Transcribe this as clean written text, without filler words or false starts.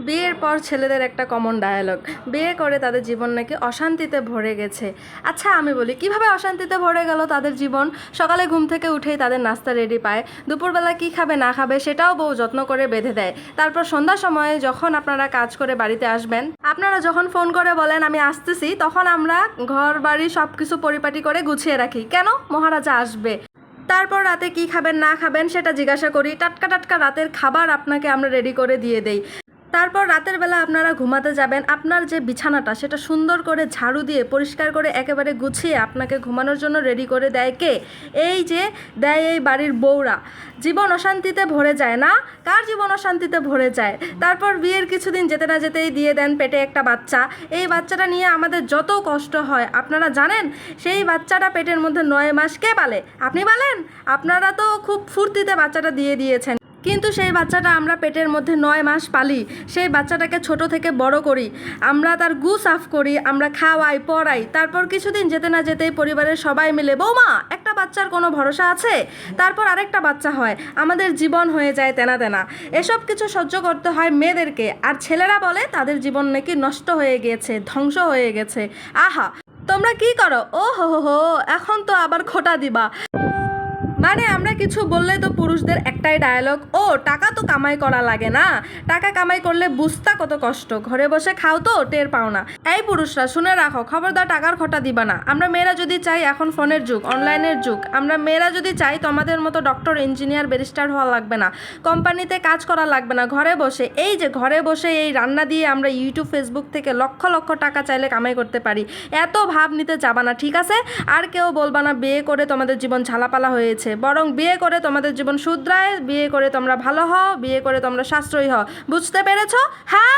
বিয়ের পর ছেলেদের একটা কমন ডায়ালগ, বিয়ে করে তাদের জীবন নাকি অশান্তিতে ভরে গেছে। আচ্ছা আমি বলি, কিভাবে অশান্তিতে ভরে গেল তাদের জীবন? সকালে ঘুম থেকে উঠেই তাদের নাস্তা রেডি পায়, দুপুরবেলা কি খাবে না খাবে সেটাও বউ যত্ন করে বেঁধে দেয়। তারপর সন্ধ্যার সময়ে যখন আপনারা কাজ করে বাড়িতে আসবেন, আপনারা যখন ফোন করে বলেন আমি আসতেছি, তখন আমরা ঘর বাড়ি সব কিছু পরিপাটি করে গুছিয়ে রাখি। কেন? মহারাজা আসবে। তারপর রাতে কি খাবেন না খাবেন সেটা জিজ্ঞাসা করি, টাটকা টাটকা রাতের খাবার আপনাকে আমরা রেডি করে দিয়ে দেই। তারপর রাতের বেলা আপনারা ঘুমাতে যাবেন, আপনার যে বিছানাটা সেটা সুন্দর করে ঝাড়ু দিয়ে পরিষ্কার করে একেবারে গুছিয়ে আপনাকে ঘুমানোর জন্য রেডি করে দেয় কে? এই যে দেয় এই বাড়ির বউরা। জীবন অশান্তিতে ভরে যায় না? কার জীবন অশান্তিতে ভরে যায়? তারপর বিয়ের কিছুদিন যেতে না যেতেই দিয়ে দেন পেটে একটা বাচ্চা। এই বাচ্চাটা নিয়ে আমাদের যত কষ্ট হয় আপনারা জানেন? সেই বাচ্চাটা পেটের মধ্যে 9 মাস কে পালে? আপনি পালেন? আপনারা তো খুব ফুর্তিতে বাচ্চাটা দিয়ে দিয়েছেন, কিন্তু সেই বাচ্চাটা আমরা পেটের মধ্যে 9 মাস পালি। সেই বাচ্চাটাকে ছোট থেকে বড় করি, আমরা তার গু সাফ করি, আমরা খাওয়াই পড়াই। তারপর কিছুদিন যেতে না যেতেই পরিবারের সবাই মিলে, বৌমা একটা বাচ্চার কোনো ভরসা আছে? তারপর আরেকটা বাচ্চা হয়, আমাদের জীবন হয়ে যায় তেনা তেনা। এসব কিছু সহ্য করতে হয় মেয়েদেরকে, আর ছেলেরা বলে তাদের জীবন নাকি নষ্ট হয়ে গিয়েছে, ধ্বংস হয়ে গেছে। আহা, তোমরা কি করো? ও হো, এখন তো আবার খোটা দিবা। মানে আমরা কিছু বললে তো পুরুষদের একটাই ডায়ালগ, ও টাকা তো কামাই করা লাগে না, টাকা কামাই করলে বুঝতা কত কষ্ট, ঘরে বসে খাও তো টের পাও না। এই পুরুষরা শুনে রাখো, খবরদার টাকার খোটা দিবা না। আমরা মেয়েরা যদি চাই, এখন ফোনের যুগ, অনলাইনের যুগ, আমরা মেয়েরা যদি চাই তোমাদের মতো ডক্টর ইঞ্জিনিয়ার ব্যারিস্টার হওয়া লাগবে না, কোম্পানিতে কাজ করা লাগবে না, ঘরে বসে এই যে ঘরে বসে এই রান্না দিয়ে আমরা ইউটিউব ফেসবুক থেকে লক্ষ লক্ষ টাকা চাইলে কামাই করতে পারি। এত ভাব নিতে যাবা না, ঠিক আছে? আর কেউ বলবা না বিয়ে করে তোমাদের জীবন ঝালাপালা হয়েছে, বরং বিয়ে করে তোমাদের জীবন শুধরায়, বিয়ে করে তোমরা ভালো হও, বিয়ে করে তোমরা সাশ্রয়ী হও। বুঝতে পেরেছো? হ্যাঁ।